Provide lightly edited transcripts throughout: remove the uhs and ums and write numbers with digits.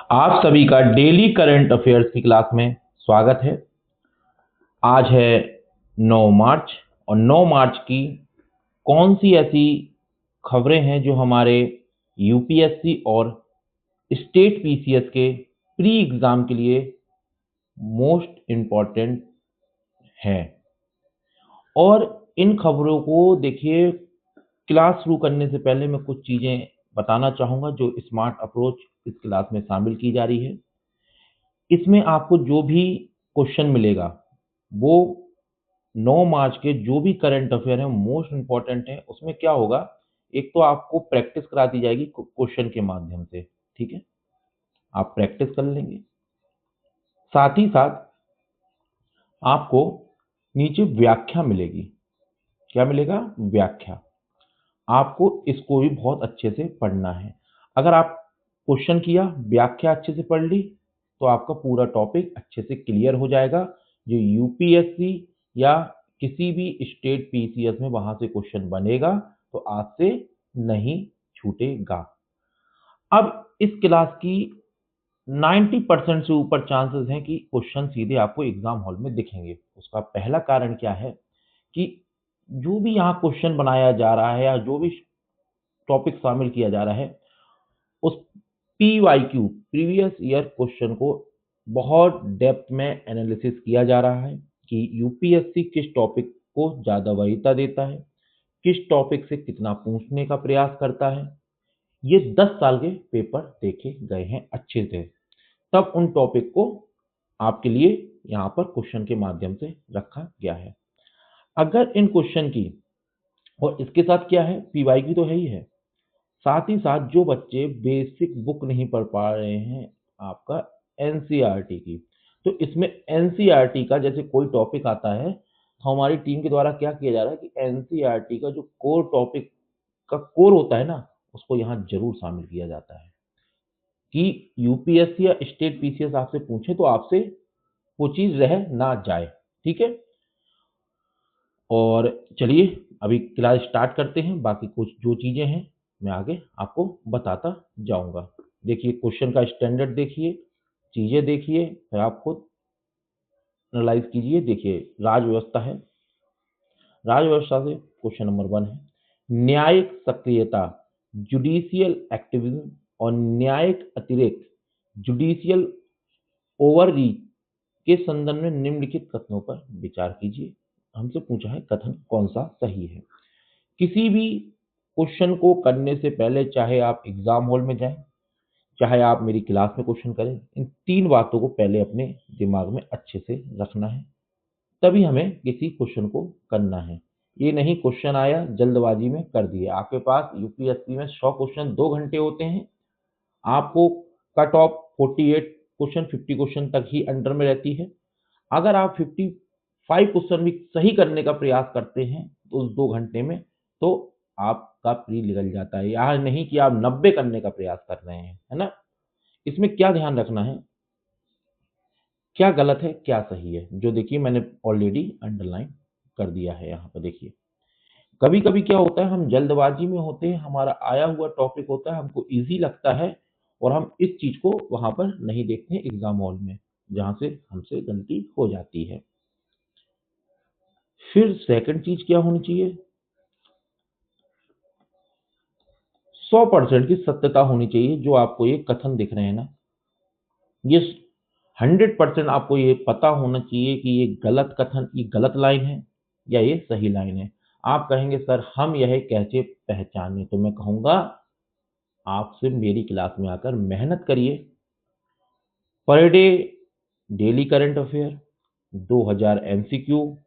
आप सभी का डेली करंट अफेयर्स की क्लास में स्वागत है। आज है 9 मार्च और 9 मार्च की कौन सी ऐसी खबरें हैं जो हमारे यूपीएससी और स्टेट पीसीएस के प्री एग्जाम के लिए मोस्ट इम्पॉर्टेंट हैं। और इन खबरों को देखिए, क्लास शुरू करने से पहले मैं कुछ चीज़ें बताना चाहूँगा जो स्मार्ट अप्रोच इस क्लास में शामिल की जा रही है। इसमें आपको जो भी क्वेश्चन मिलेगा वो 9 मार्च के जो भी करंट अफेयर है मोस्ट इम्पॉर्टेंट है। उसमें क्या होगा, एक तो आपको प्रैक्टिस करा दी जाएगी क्वेश्चन के माध्यम से, ठीक है, आप प्रैक्टिस कर लेंगे। साथ ही साथ आपको नीचे व्याख्या मिलेगी। क्या मिलेगा? व्याख्या। आपको इसको भी बहुत अच्छे से पढ़ना है। अगर आप क्वेश्चन किया, व्याख्या अच्छे से पढ़ ली, तो आपका पूरा टॉपिक अच्छे से क्लियर हो जाएगा। जो यूपीएससी या किसी भी स्टेट पीसीएस में वहां से क्वेश्चन बनेगा तो आपसे नहीं छूटेगा। अब इस क्लास की 90% से ऊपर चांसेस हैं कि क्वेश्चन सीधे आपको एग्जाम हॉल में दिखेंगे। उसका पहला कारण क्या है कि जो भी यहाँ क्वेश्चन बनाया जा रहा है या जो भी टॉपिक शामिल किया जा रहा है, उस पीवाईक्यू प्रीवियस ईयर क्वेश्चन को बहुत डेप्थ में एनालिसिस किया जा रहा है कि यूपीएससी किस टॉपिक को ज़्यादा वरीयता देता है, किस टॉपिक से कितना पूछने का प्रयास करता है। ये 10 साल के पेपर देखे गए हैं अच्छे से, तब उन टॉपिक को आपके लिए यहाँ पर क्वेश्चन के माध्यम से रखा गया है। अगर इन क्वेश्चन की, और इसके साथ क्या है, पीवाईक्यू तो है ही है, साथ ही साथ जो बच्चे बेसिक बुक नहीं पढ़ पा रहे हैं आपका एनसीईआरटी की, तो इसमें एनसीईआरटी का जैसे कोई टॉपिक आता है तो हमारी टीम के द्वारा क्या किया जा रहा है कि एनसीईआरटी का जो कोर टॉपिक का कोर होता है ना, उसको यहाँ जरूर शामिल किया जाता है कि यूपीएससी या स्टेट पीसीएस आपसे पूछे तो आपसे वो चीज रह ना जाए। ठीक है, और चलिए अभी क्लास स्टार्ट करते हैं। बाकी कुछ जो चीजें हैं मैं आगे आपको बताता जाऊंगा। देखिए क्वेश्चन का स्टैंडर्ड देखिए, चीजें देखिए, फिर आप खुद एनालाइज कीजिए। देखिए राज व्यवस्था है, राज व्यवस्था से क्वेश्चन नंबर 1 है न्यायिक सक्रियता, जुडिशियल एक्टिविज्म और न्यायिक अतिरेक, जुडिशियल ओवररीच के संदर्भ में निम्नलिखित कथनों पर विचार कीजिए। हमसे पूछा है कथन कौन सा सही है। किसी भी क्वेश्चन को करने से पहले, चाहे आप एग्जाम हॉल में जाएं, चाहे आप मेरी क्लास में क्वेश्चन करें, इन 3 बातों को पहले अपने दिमाग में अच्छे से रखना है, तभी हमें किसी क्वेश्चन को करना है। ये नहीं क्वेश्चन आया जल्दबाजी में कर दिए। आपके पास यूपीएससी में 100 क्वेश्चन 2 घंटे होते हैं, आपको कट ऑफ 48 क्वेश्चन 50 क्वेश्चन तक ही अंडर में रहती है। अगर आप 55 क्वेश्चन भी सही करने का प्रयास करते हैं तो उस 2 घंटे में, तो आपका प्री निकल जाता है। यह नहीं कि आप 90 करने का प्रयास कर रहे हैं, है ना। इसमें क्या ध्यान रखना है, क्या गलत है क्या सही है, जो देखिए मैंने ऑलरेडी अंडरलाइन कर दिया है यहाँ पर। देखिए कभी कभी क्या होता है, हम जल्दबाजी में होते हैं, हमारा आया हुआ टॉपिक होता है, हमको इजी लगता है और हम इस चीज को वहां पर नहीं देखते हैं एग्जाम हॉल में, जहां से हमसे गलती हो जाती है। फिर सेकंड चीज क्या होनी चाहिए, 100% की सत्यता होनी चाहिए। जो आपको ये कथन दिख रहे हैं ना, ये 100% आपको ये पता होना चाहिए कि ये गलत कथन, ये गलत लाइन है या ये सही लाइन है। आप कहेंगे सर हम यह कैसे पहचाने, तो मैं कहूंगा आपसे मेरी क्लास में आकर मेहनत करिए। Per day daily current affair, 2000 MCQ,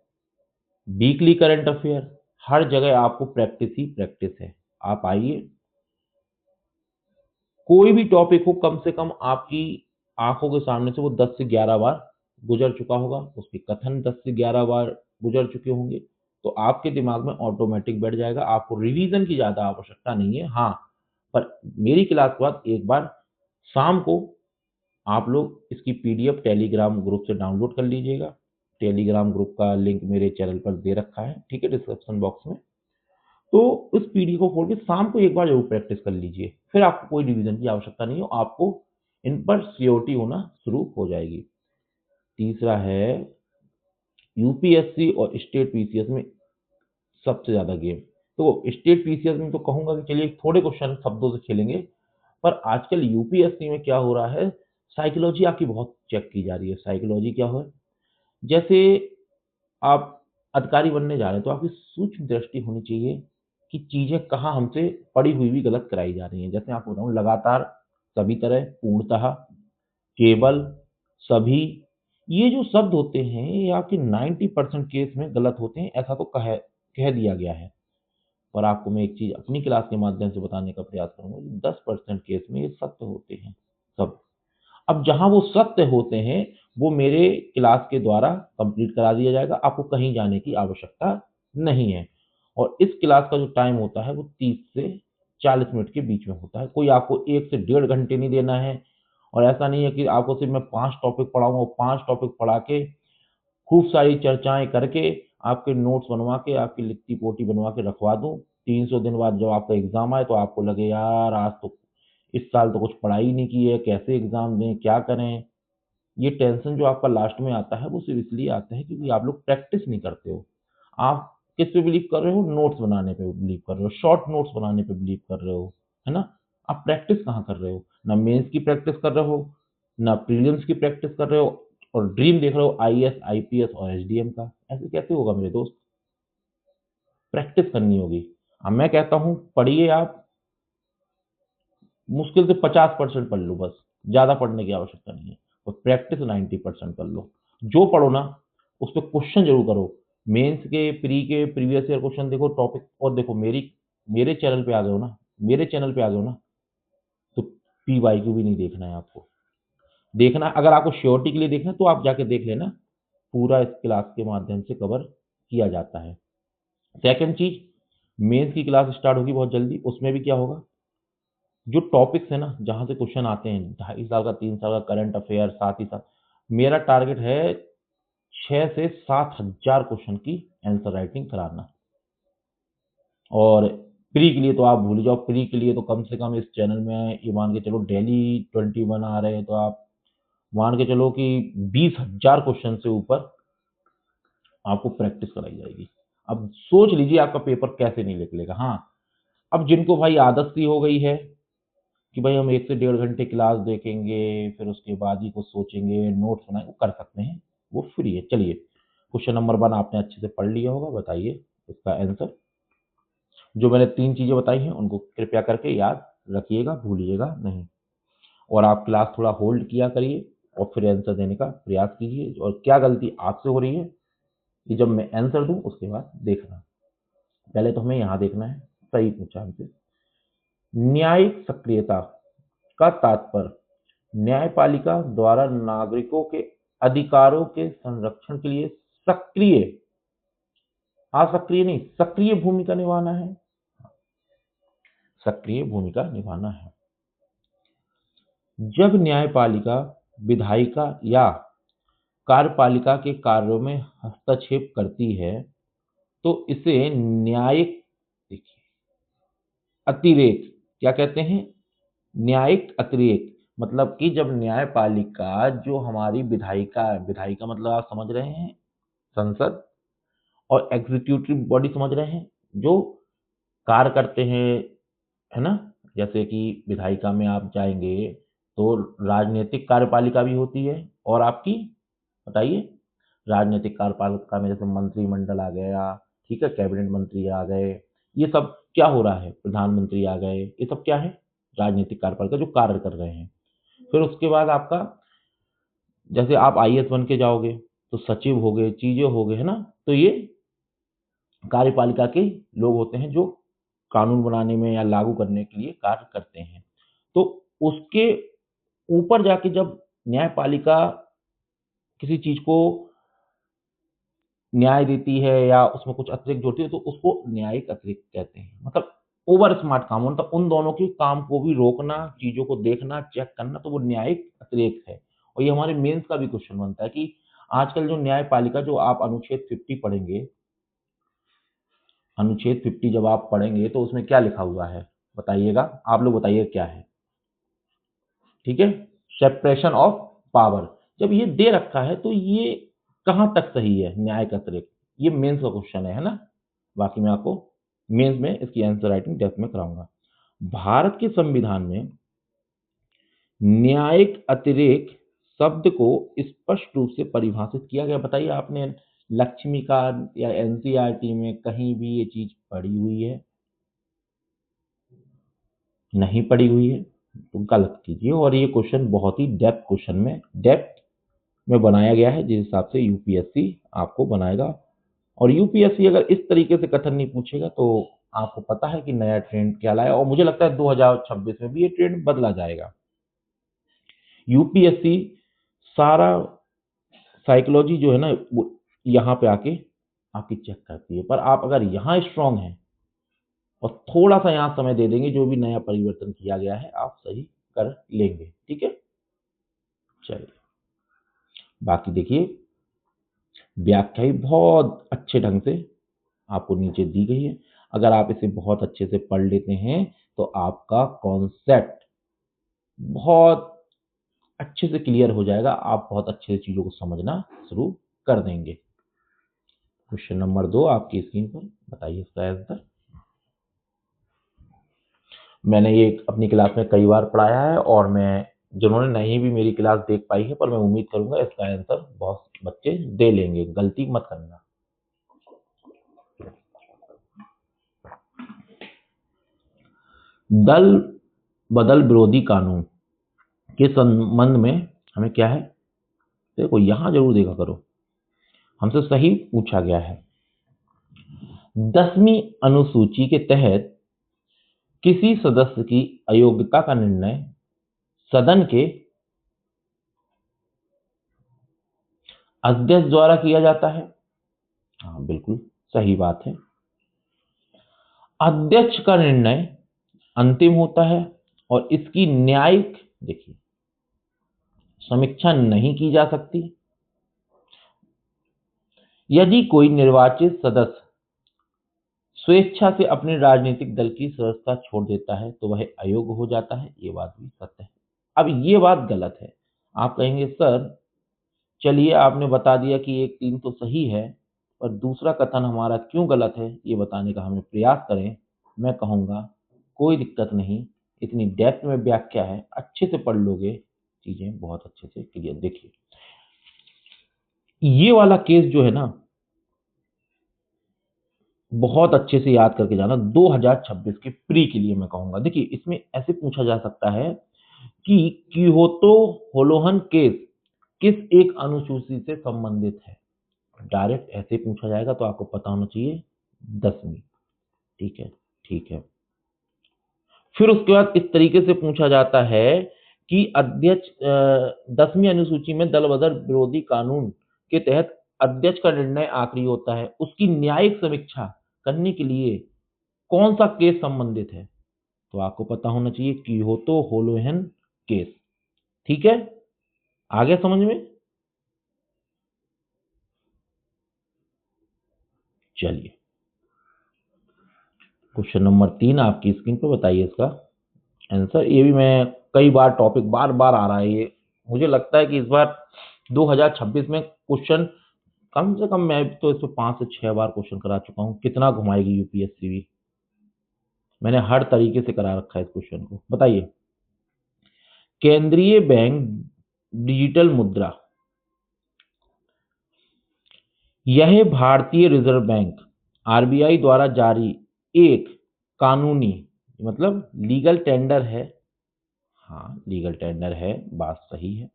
weekly current affair, हर जगह आपको प्रैक्टिस ही प्रैक्टिस है। आप आइए, कोई भी टॉपिक हो, कम से कम आपकी आंखों के सामने से वो 10 से 11 बार गुजर चुका होगा, उसके कथन 10 से 11 बार गुजर चुके होंगे, तो आपके दिमाग में ऑटोमेटिक बैठ जाएगा। आपको रिवीजन की ज़्यादा आवश्यकता नहीं है। हाँ, पर मेरी क्लास के बाद एक बार शाम को आप लोग इसकी पीडीएफ टेलीग्राम ग्रुप से डाउनलोड कर लीजिएगा। टेलीग्राम ग्रुप का लिंक मेरे चैनल पर दे रखा है, ठीक है, डिस्क्रिप्शन बॉक्स में। तो उस पीडीएफ को खोल के शाम को एक बार जरूर प्रैक्टिस कर लीजिए, फिर आपको कोई रिवीजन की आवश्यकता नहीं हो। आपको इन पर सीओटी होना शुरू हो जाएगी। तीसरा है यूपीएससी और स्टेट पीसीएस में सबसे ज्यादा गेम। तो स्टेट पीसीएस में तो कहूंगा कि चलिए थोड़े क्वेश्चन शब्दों से खेलेंगे, पर आजकल यूपीएससी में क्या हो रहा है, साइकोलॉजी आपकी बहुत चेक की जा रही है। साइकोलॉजी क्या है, जैसे आप अधिकारी बनने जा रहे हैं तो आपकी सूक्ष्म दृष्टि होनी चाहिए कि चीजें कहाँ हमसे पड़ी हुई भी गलत कराई जा रही हैं। जैसे आपको बताऊं, लगातार, सभी तरह, पूर्णतः, केवल, सभी, ये जो शब्द होते हैं ये आपके 90% केस में गलत होते हैं, ऐसा तो कह दिया गया है। पर आपको मैं एक चीज अपनी क्लास के माध्यम से बताने का प्रयास करूंगा कि 10% केस में ये सत्य होते हैं सब। अब जहां वो सत्य होते हैं वो मेरे क्लास के द्वारा कंप्लीट करा दिया जाएगा, आपको कहीं जाने की आवश्यकता नहीं है। और इस क्लास का जो टाइम होता है वो 30 से 40 मिनट के बीच में होता है। कोई आपको 1 से 1.5 घंटे नहीं देना है। और ऐसा नहीं है कि आपको सिर्फ मैं 5 टॉपिक पढ़ाऊंगा और 5 टॉपिक पढ़ा के खूब सारी चर्चाएं करके आपके नोट्स बनवा के आपकी लिखती पोटी बनवा के रखवा दूं। 300 दिन बाद जब आपका एग्जाम आए तो आपको लगे यार आज तो इस साल तो कुछ पढ़ाई नहीं की है, कैसे एग्जाम दें, क्या करें। ये टेंशन जो आपका लास्ट में आता है वो सिर्फ इसलिए आता है क्योंकि आप लोग प्रैक्टिस नहीं करते हो। आप किस पे बिलीव कर रहे हो, नोट्स बनाने पे बिलीव कर रहे हो, शॉर्ट नोट्स बनाने पे बिलीव कर रहे हो, है ना। आप प्रैक्टिस कहाँ कर रहे हो, ना मेंस की प्रैक्टिस कर रहे हो, ना प्रीलिम्स की प्रैक्टिस कर रहे हो, और ड्रीम देख रहे हो आईएएस आईपीएस और एसडीएम का। ऐसे कैसे होगा मेरे दोस्त, प्रैक्टिस करनी होगी। अब मैं कहता हूँ पढ़िए आप, मुश्किल से 50% पढ़ लो, बस ज्यादा पढ़ने की आवश्यकता नहीं है। और प्रैक्टिस 90% कर लो। जो पढ़ो ना उस पर क्वेश्चन जरूर करो। मेंस के, प्री के प्रीवियस ईयर क्वेश्चन देखो, टॉपिक, और देखो मेरे चैनल पे आ गए हो ना, मेरे चैनल पे आ गए हो ना, तो पीवाईक्यू भी नहीं देखना है आपको। देखना, अगर आपको श्योरिटी के लिए देखना है तो आप जाके देख लेना, पूरा इस क्लास के माध्यम से कवर किया जाता है। सेकंड चीज, मेंस की क्लास स्टार्ट होगी बहुत जल्दी। उसमें भी क्या होगा, जो टॉपिक्स है ना जहां से क्वेश्चन आते हैं, 2.5 साल का, 3 साल का करंट अफेयर, साथ ही साथ मेरा टारगेट है 6 से 7 हजार क्वेश्चन की आंसर राइटिंग कराना। और प्री के लिए तो आप भूल ही जाओ। प्री के लिए तो कम से कम इस चैनल में ये मान के चलो डेली 21 आ रहे हैं, तो आप मान के चलो कि 20 हजार क्वेश्चन से ऊपर आपको प्रैक्टिस कराई जाएगी। अब सोच लीजिए आपका पेपर कैसे नहीं निकलेगा। हाँ, अब जिनको भाई आदत सी हो गई है कि भाई हम 1 से 1.5 घंटे क्लास देखेंगे, फिर उसके बाद ही कुछ सोचेंगे, नोट्स बनाए, वो कर सकते हैं, वो फ्री है। चलिए, क्वेश्चन नंबर 1 आपने अच्छे से पढ़ लिया होगा, बताइए इसका आंसर। जो मैंने 3 चीजें बताई हैं उनको कृपया करके याद रखिएगा, भूलिएगा नहीं। और आप क्लास थोड़ा होल्ड किया करिए और फिर आंसर देने का प्रयास कीजिए। और क्या गलती आपसे हो रही है कि जब मैं आंसर दूं उसके बाद देखना। पहले तो हमें यहाँ देखना है, सही पूछा हमसे। न्यायिक सक्रियता का तात्पर्य न्यायपालिका द्वारा नागरिकों के अधिकारों के संरक्षण के लिए सक्रिय, असक्रिय नहीं, सक्रिय भूमिका निभाना है। सक्रिय भूमिका निभाना है। जब न्यायपालिका विधायिका या कार्यपालिका के कार्यों में हस्तक्षेप करती है तो इसे न्यायिक, देखिए, अतिरेक क्या कहते हैं, न्यायिक अतिरेक। मतलब कि जब न्यायपालिका, जो हमारी विधायिका है, विधायिका मतलब आप समझ रहे हैं संसद, और एग्जीक्यूटिव बॉडी समझ रहे हैं जो कार्य करते हैं, है ना। जैसे कि विधायिका में आप जाएंगे तो राजनीतिक कार्यपालिका भी होती है, और आपकी, बताइए, राजनीतिक कार्यपालिका में जैसे मंत्रिमंडल आ गया, ठीक है, कैबिनेट मंत्री आ गए, ये सब क्या हो रहा है, प्रधानमंत्री आ गए, ये सब क्या है, राजनीतिक कार्यपालिका जो कार्य कर रहे हैं। फिर उसके बाद आपका, जैसे आप आईएएस बन के जाओगे तो सचिव हो गए, चीजें हो गए, है ना। तो ये कार्यपालिका के लोग होते हैं जो कानून बनाने में या लागू करने के लिए कार्य करते हैं। तो उसके ऊपर जाके जब न्यायपालिका किसी चीज को न्याय देती है या उसमें कुछ अतिरिक्त जोड़ती है तो उसको न्यायिक अतिरिक्त कहते हैं। मतलब ओवर स्मार्ट काम, मतलब उन दोनों के काम को भी रोकना, चीजों को देखना, चेक करना, तो वो न्यायिक अतिरेक है। और ये हमारे मेंस का भी क्वेश्चन बनता है कि आजकल जो न्यायपालिका, जो आप अनुच्छेद 50 पढ़ेंगे, अनुच्छेद 50 जब आप पढ़ेंगे तो उसमें क्या लिखा हुआ है बताइएगा, आप लोग बताइए क्या है। ठीक है, सेपरेशन ऑफ पावर। जब ये दे रखा है तो ये कहां तक सही है, न्यायिक अतिरेक? ये मेंस का क्वेश्चन है ना। बाकी मैं आपको मेंस में इसकी आंसर राइटिंग डेप्थ में कराऊंगा। भारत के संविधान में न्यायिक अतिरेक शब्द को स्पष्ट रूप से परिभाषित किया गया। बताइए, आपने लक्ष्मीकांत या एनसीईआरटी में कहीं भी ये चीज पढ़ी हुई है? नहीं पढ़ी हुई है तो गलत कीजिए। और ये क्वेश्चन बहुत ही डेप्थ में बनाया गया है, जिस हिसाब से यूपीएससी आपको बनाएगा। और यूपीएससी अगर इस तरीके से कथन नहीं पूछेगा तो आपको पता है कि नया ट्रेंड क्या लाया, और मुझे लगता है 2026 में भी ये ट्रेंड बदला जाएगा। यूपीएससी सारा साइकोलॉजी जो है ना वो यहाँ पे आके आपकी चेक करती है, पर आप अगर यहाँ स्ट्रांग हैं और थोड़ा सा यहाँ समय दे देंगे, जो भी नया परिवर्तन किया गया है आप सही कर लेंगे। ठीक है, चलिए बाकी देखिए, व्याख्या भी बहुत अच्छे ढंग से आपको नीचे दी गई है। अगर आप इसे बहुत अच्छे से पढ़ लेते हैं तो आपका कॉन्सेप्ट बहुत अच्छे से क्लियर हो जाएगा, आप बहुत अच्छे से चीजों को समझना शुरू कर देंगे। क्वेश्चन नंबर 2 आपकी स्क्रीन पर, बताइए इसका आंसर। मैंने ये अपनी क्लास में कई बार पढ़ाया है, और मैं जिन्होंने नहीं भी मेरी क्लास देख पाई है, पर मैं उम्मीद करूंगा इसका आंसर बहुत बच्चे दे लेंगे, गलती मत करना। दल बदल विरोधी कानून के संबंध में हमें क्या है, देखो यहां जरूर देखा करो, हमसे सही पूछा गया है। 10वीं अनुसूची के तहत किसी सदस्य की अयोग्यता का निर्णय सदन के अध्यक्ष द्वारा किया जाता है। हाँ, बिल्कुल सही बात है। अध्यक्ष का निर्णय अंतिम होता है और इसकी न्यायिक, देखिए, समीक्षा नहीं की जा सकती। यदि कोई निर्वाचित सदस्य स्वेच्छा से अपने राजनीतिक दल की सदस्यता छोड़ देता है तो वह अयोग्य हो जाता है। ये बात भी सत्य है। अब ये बात गलत है। आप कहेंगे सर चलिए आपने बता दिया कि 1-3 तो सही है, पर दूसरा कथन हमारा क्यों गलत है ये बताने का हमें प्रयास करें। मैं कहूँगा कोई दिक्कत नहीं, इतनी डेप्थ में व्याख्या है, अच्छे से पढ़ लोगे, चीजें बहुत अच्छे से क्लियर। देखिए ये वाला केस जो है ना, बहुत अच्छे से याद करके जाना, 2026 के प्री के लिए मैं कहूंगा। देखिए इसमें ऐसे पूछा जा सकता है कि क्योतो होलोहन केस किस एक अनुसूची से संबंधित है। डायरेक्ट ऐसे पूछा जाएगा तो आपको पता होना चाहिए 10वीं। ठीक है, ठीक है। फिर उसके बाद इस तरीके से पूछा जाता है कि अध्यक्ष 10वीं अनुसूची में दल बदल विरोधी कानून के तहत अध्यक्ष का निर्णय आखिरी होता है, उसकी न्यायिक समीक्षा करने के लिए कौन सा केस संबंधित है, तो आपको पता होना चाहिए क्योतो होलोहन केस। ठीक है, आगे समझ में। चलिए क्वेश्चन नंबर 3 आपकी स्क्रीन पर, बताइए इसका आंसर। ये भी मैं कई बार टॉपिक बार बार आ रहा है, ये मुझे लगता है कि इस बार 2026 में क्वेश्चन कम से कम, मैं तो इस पर 5 से 6 बार क्वेश्चन करा चुका हूँ। कितना घुमाएगी यूपीएससी भी, मैंने हर तरीके से करा रखा है इस क्वेश्चन को। बताइए, केंद्रीय बैंक डिजिटल मुद्रा, यह भारतीय रिजर्व बैंक आरबीआई द्वारा जारी एक कानूनी, मतलब लीगल टेंडर है। हाँ, लीगल टेंडर है, बात सही है।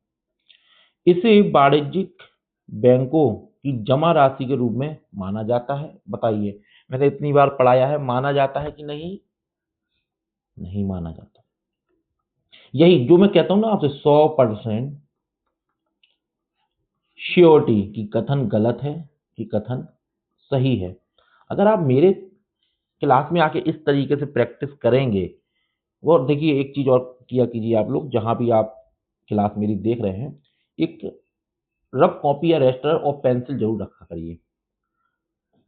इसे वाणिज्यिक बैंकों की जमा राशि के रूप में माना जाता है। बताइए, मैंने इतनी बार पढ़ाया है, माना जाता है कि नहीं? नहीं माना जाता। यही जो मैं कहता हूं ना आपसे, 100% श्योरिटी की कथन गलत है कि कथन सही है। अगर आप मेरे क्लास में आके इस तरीके से प्रैक्टिस करेंगे, और देखिए एक चीज और किया कीजिए आप लोग, जहां भी आप क्लास मेरी देख रहे हैं, एक रफ कॉपी या रजिस्टर और पेंसिल जरूर रखा करिए।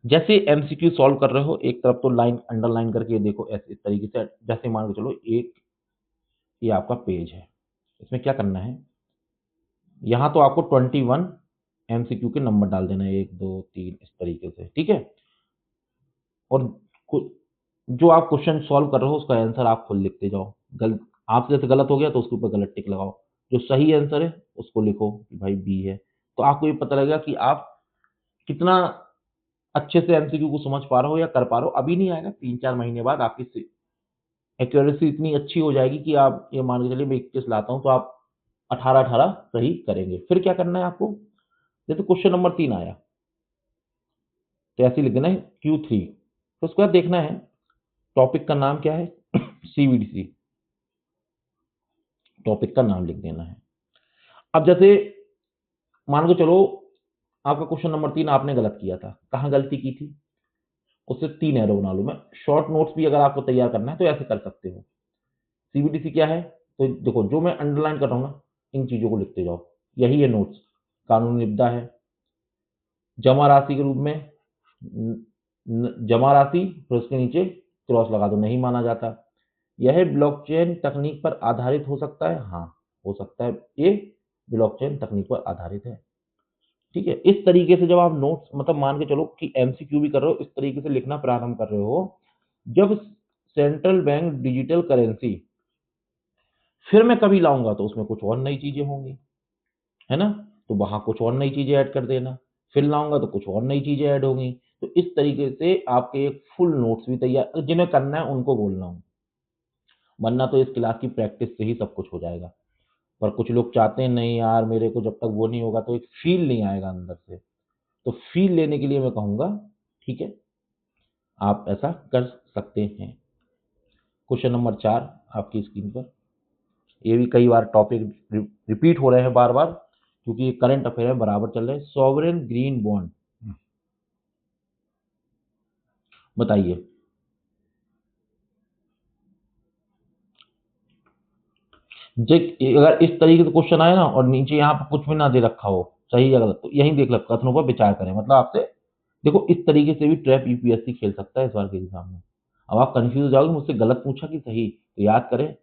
जैसे एमसीक्यू सॉल्व कर रहे हो, एक तरफ तो लाइन अंडरलाइन करके देखो, ऐसे इस तरीके से, जैसे मान के चलो एक ये आपका पेज है, इसमें क्या करना है, यहां तो आपको 21 एमसीक्यू के नंबर डाल देना है, 1 2 3 इस तरीके से, ठीक है। और जो आप क्वेश्चन सॉल्व कर रहे हो उसका आंसर आप खुद लिखते जाओ। आपसे जैसे गलत हो गया तो उसके ऊपर गलत टिक लगाओ, जो सही आंसर है उसको लिखो कि भाई बी है। तो आपको ये पता लगेगा कि आप कितना अच्छे से एमसीक्यू को समझ पा रहे हो या कर पा रहे हो। अभी नहीं आएगा, 3-4 महीने बाद आपकी एक्यूरेसी इतनी अच्छी हो जाएगी कि आप ये मान के चलिए मैं 21 लाता हूँ तो आप 18-18 सही करेंगे। फिर क्या करना है आपको, जैसे क्वेश्चन नंबर 3 आया तो ऐसे ही लिख देना है Q3। तो उसके बाद देखना है टॉपिक का नाम क्या है, सीबीडीसी, टॉपिक का नाम लिख देना है। अब जैसे मान के चलो आपका क्वेश्चन नंबर 3 आपने गलत किया था, कहाँ गलती की थी, उससे 3 एरो बना लूँ मैं। शॉर्ट नोट्स भी अगर आपको तैयार करना है तो ऐसे कर सकते हो। सीबीडीसी क्या है, तो देखो जो मैं अंडरलाइन कर रहा हूँ ना, इन चीजों को लिखते जाओ, यही है नोट्स। कानूनी निविदा है, जमा राशि के रूप में जमा राशि, फिर उसके नीचे क्रॉस लगा दो, नहीं माना जाता। यह ब्लॉकचेन तकनीक पर आधारित हो सकता है, हाँ हो सकता है, ये ब्लॉकचेन तकनीक पर आधारित है, ठीक है। इस तरीके से जब आप नोट्स मतलब मान के चलो कि एमसीक्यू भी कर रहे हो, इस तरीके से लिखना प्रारंभ कर रहे हो। जब सेंट्रल बैंक डिजिटल करेंसी फिर मैं कभी लाऊंगा तो उसमें कुछ और नई चीजें होंगी, है ना, तो वहां कुछ और नई चीजें ऐड कर देना। फिर लाऊंगा तो कुछ और नई चीजें ऐड होंगी। तो इस तरीके से आपके एक फुल नोट्स भी तैयार, जिन्हें करना है उनको बोलना हूँ, वरना तो इस क्लास की प्रैक्टिस से ही सब कुछ हो जाएगा। पर कुछ लोग चाहते हैं नहीं यार मेरे को जब तक वो नहीं होगा तो एक फील नहीं आएगा अंदर से। तो फील लेने के लिए मैं कहूंगा, ठीक है, आप ऐसा कर सकते हैं। क्वेश्चन नंबर 4 आपकी स्क्रीन पर, ये भी कई बार टॉपिक रिपीट हो रहे हैं बार बार, क्योंकि ये करंट अफेयर है, बराबर चल रहे हैं। सॉवरेन ग्रीन बॉन्ड, बताइए। अगर इस तरीके से क्वेश्चन आए ना और नीचे यहाँ पर कुछ भी ना दे रखा हो सही या गलत, तो यही देख लो, कथनों पर विचार करें, मतलब आपसे देखो इस तरीके से भी ट्रैप यूपीएससी खेल सकता है इस बार के एग्जाम में। अब आप कंफ्यूज हो जाओगे, मुझसे गलत पूछा कि सही, तो याद करें,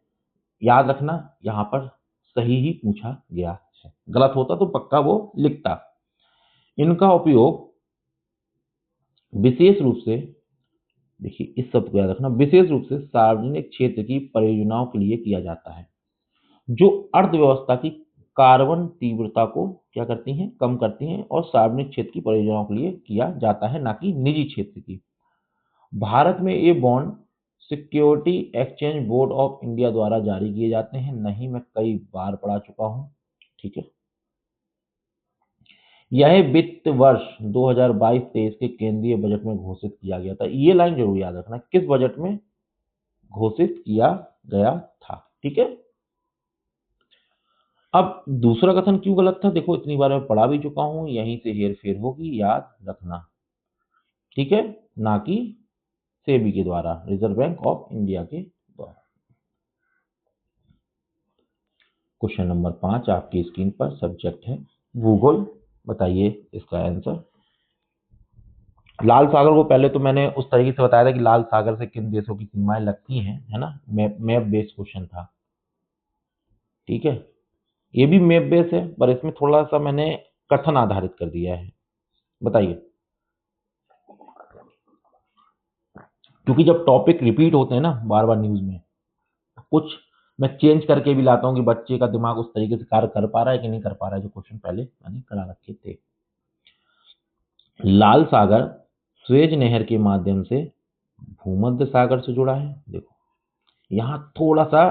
याद रखना यहाँ पर सही ही पूछा गया है, गलत होता तो पक्का वो लिखता। इनका उपयोग विशेष रूप से, देखिए इस शब्द को याद रखना, विशेष रूप से सार्वजनिक क्षेत्र की परियोजनाओं के लिए किया जाता है, जो अर्थव्यवस्था की कार्बन तीव्रता को क्या करती हैं, कम करती हैं, और सार्वजनिक क्षेत्र की परियोजनाओं के लिए किया जाता है, ना कि निजी क्षेत्र की। भारत में ये bond security exchange board of India द्वारा जारी किए जाते हैं, नहीं मैं कई बार पढ़ा चुका हूं, ठीक है। यह वित्त वर्ष 2022-23 के केंद्रीय बजट में घोषित किया गया था। ये लाइन जरूर याद रखना, किस बजट में घोषित किया गया था, ठीक है। अब दूसरा कथन क्यों गलत था, देखो इतनी बार मैं पढ़ा भी चुका हूं, यहीं से हेर फेर होगी, याद रखना, ठीक है, ना कि सेबी के द्वारा, रिजर्व बैंक ऑफ इंडिया के द्वारा। क्वेश्चन नंबर 5 आपकी स्क्रीन पर, सब्जेक्ट है भूगोल, बताइए इसका आंसर। लाल सागर को पहले तो मैंने उस तरीके से बताया था कि लाल सागर से किन देशों की सीमाएं लगती हैं, है ना, मैप बेस्ड क्वेश्चन था, ठीक है। ये भी मैप बेस है पर इसमें थोड़ा सा मैंने कथन आधारित कर दिया है, बताइए। क्योंकि जब टॉपिक रिपीट होते हैं ना बार बार न्यूज में, कुछ मैं चेंज करके भी लाता हूँ कि बच्चे का दिमाग उस तरीके से कार्य कर पा रहा है कि नहीं कर पा रहा है, जो क्वेश्चन पहले मैंने करा रखे थे। लाल सागर स्वेज नहर के माध्यम से भूमध्य सागर से जुड़ा है, देखो यहाँ थोड़ा सा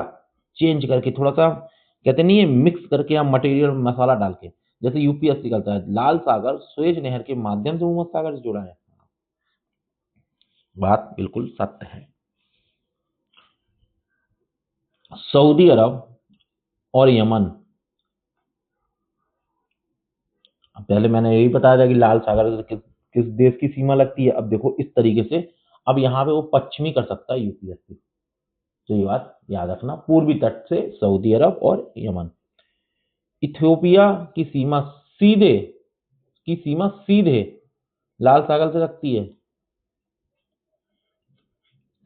चेंज करके, थोड़ा सा कहते नहीं है मिक्स करके या मटेरियल मसाला डाल के, जैसे यूपीएससी करता है, लाल सागर स्वेज नहर के माध्यम से भूमध्य सागर से जुड़ा है, बात बिल्कुल सत्य है। सऊदी अरब और यमन, पहले मैंने यही बताया था कि लाल सागर से किस देश की सीमा लगती है। अब देखो इस तरीके से, अब यहाँ पे वो पश्चिमी कर सकता है यूपीएससी, तो ये बात याद रखना, पूर्वी तट से सऊदी अरब और यमन। इथियोपिया की सीमा सीधे सीधे लाल सागर से लगती है।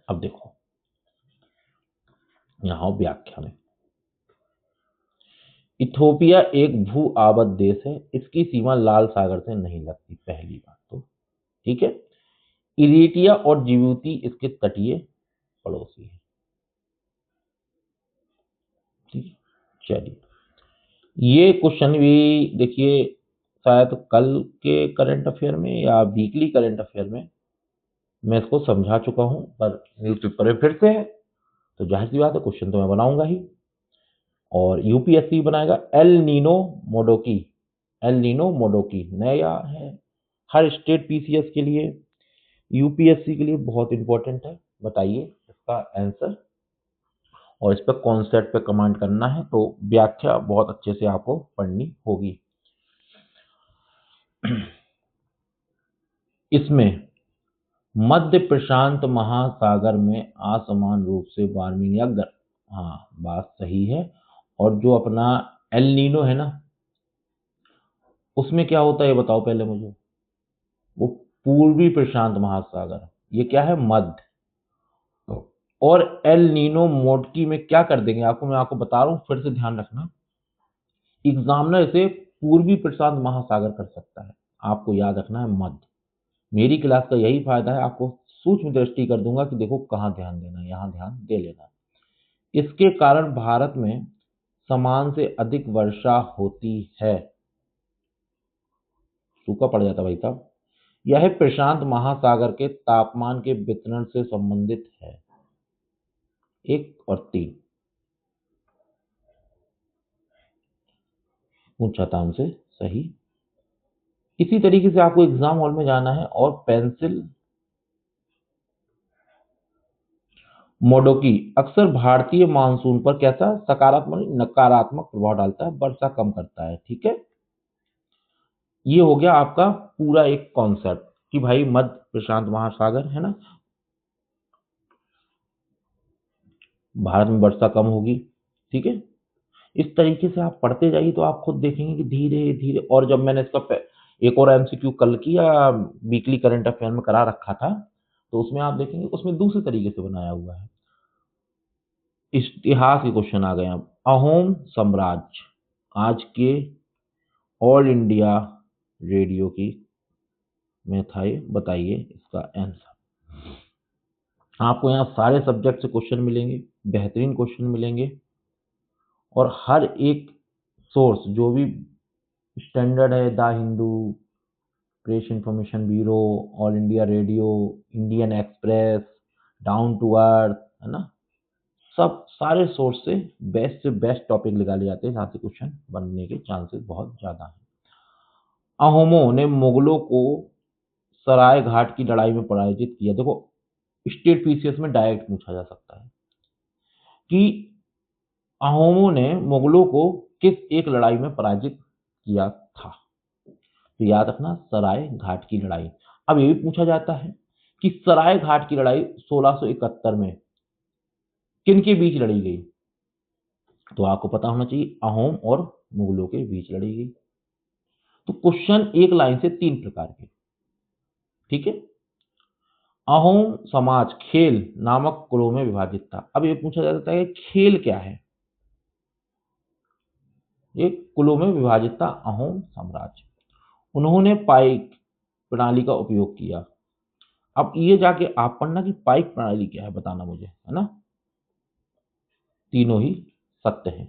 अब देखो यहाँ व्याख्या में, इथोपिया एक भू आबद्ध देश है, इसकी सीमा लाल सागर से नहीं लगती, पहली बात तो। ठीक है। इरिट्रिया और जिबूती इसके तटीय पड़ोसी है। ठीक है, चलिए ये क्वेश्चन भी देखिए, शायद कल के करंट अफेयर में या वीकली करंट अफेयर में मैं इसको समझा चुका हूं, पर न्यूज़पेपर में फिर से है तो जाहिर सी बात है क्वेश्चन तो मैं बनाऊंगा ही। और यूपीएससी बनाएगा एल नीनो मोडोकी नया है हर स्टेट पीसीएस के लिए, यूपीएससी के लिए बहुत इंपॉर्टेंट है। बताइए इसका आंसर, और इस पर कॉन्सेप्ट पे कमांड करना है तो व्याख्या बहुत अच्छे से आपको पढ़नी होगी। इसमें मध्य प्रशांत महासागर में असमान रूप से वार्मिंग या हाँ बात सही है। और जो अपना एल नीनो है ना, उसमें क्या होता है ये बताओ पहले मुझे। वो पूर्वी प्रशांत महासागर, ये क्या है मध्य। और एल नीनो मोडकी में क्या कर देंगे आपको, मैं आपको बता रहा हूं फिर से ध्यान रखना। एग्जामिनर इसे पूर्वी प्रशांत महासागर कर सकता है, आपको याद रखना है मध्य। मेरी क्लास का यही फायदा है, आपको सूक्ष्म दृष्टि कर दूंगा कि देखो कहाँ ध्यान देना है, यहाँ ध्यान दे लेना। इसके कारण भारत में समान से अधिक वर्षा होती है, सूखा पड़ जाता भाई साहब। यह प्रशांत महासागर के तापमान के वितरण से संबंधित है। 1 और 3 पूछा था हमसे, सही। इसी तरीके से आपको एग्जाम हॉल में जाना है और पेंसिल मोडोकी अक्सर भारतीय मानसून पर कैसा सकारात्मक नकारात्मक प्रभाव डालता है, वर्षा कम करता है। ठीक है, ये हो गया आपका पूरा एक कॉन्सेप्ट कि भाई मध्य प्रशांत महासागर है ना, भारत में वर्षा कम होगी। ठीक है, इस तरीके से आप पढ़ते जाइए तो आप खुद देखेंगे कि धीरे धीरे। और जब मैंने इसका एक और एमसीक्यू कल की या वीकली करंट अफेयर में करा रखा था, तो उसमें आप देखेंगे उसमें दूसरे तरीके से बनाया हुआ है। इतिहास के क्वेश्चन आ गए। अब अहोम साम्राज्य आज के ऑल इंडिया रेडियो की में था, ये बताइए इसका आंसर। आपको यहाँ सारे सब्जेक्ट से क्वेश्चन मिलेंगे, बेहतरीन क्वेश्चन मिलेंगे। और हर एक सोर्स जो भी स्टैंडर्ड है, the Hindu, press information bureau, all India radio, Indian express, down to earth, है ना, सब सारे सोर्स से बेस्ट टॉपिक निकाले जाते हैं, जहाँ से क्वेश्चन बनने के चांसेस बहुत ज्यादा हैं। अहोमों ने मुगलों को सराय घाट की लड़ाई में पराजित किया। देखो स्टेट पीसीएस में डायरेक्ट पूछा जा सकता है कि अहोमों ने मुगलों को किस एक लड़ाई में पराजित किया था। तो याद रखना सराय घाट की लड़ाई। अब ये भी पूछा जाता है कि सराय घाट की लड़ाई 1671 में किन के बीच लड़ी गई, तो आपको पता होना चाहिए अहोम और मुगलों के बीच लड़ी गई। तो क्वेश्चन एक लाइन से 3 प्रकार के। ठीक है, अहोम समाज खेल नामक कुलों में विभाजित था। अब ये पूछा जाता है खेल क्या है, एक कुलों में विभाजित था अहोम साम्राज्य। उन्होंने पाइक प्रणाली का उपयोग किया। अब ये जाके आप पढ़ना कि पाइक प्रणाली क्या है, बताना मुझे, है ना। तीनों ही सत्य है।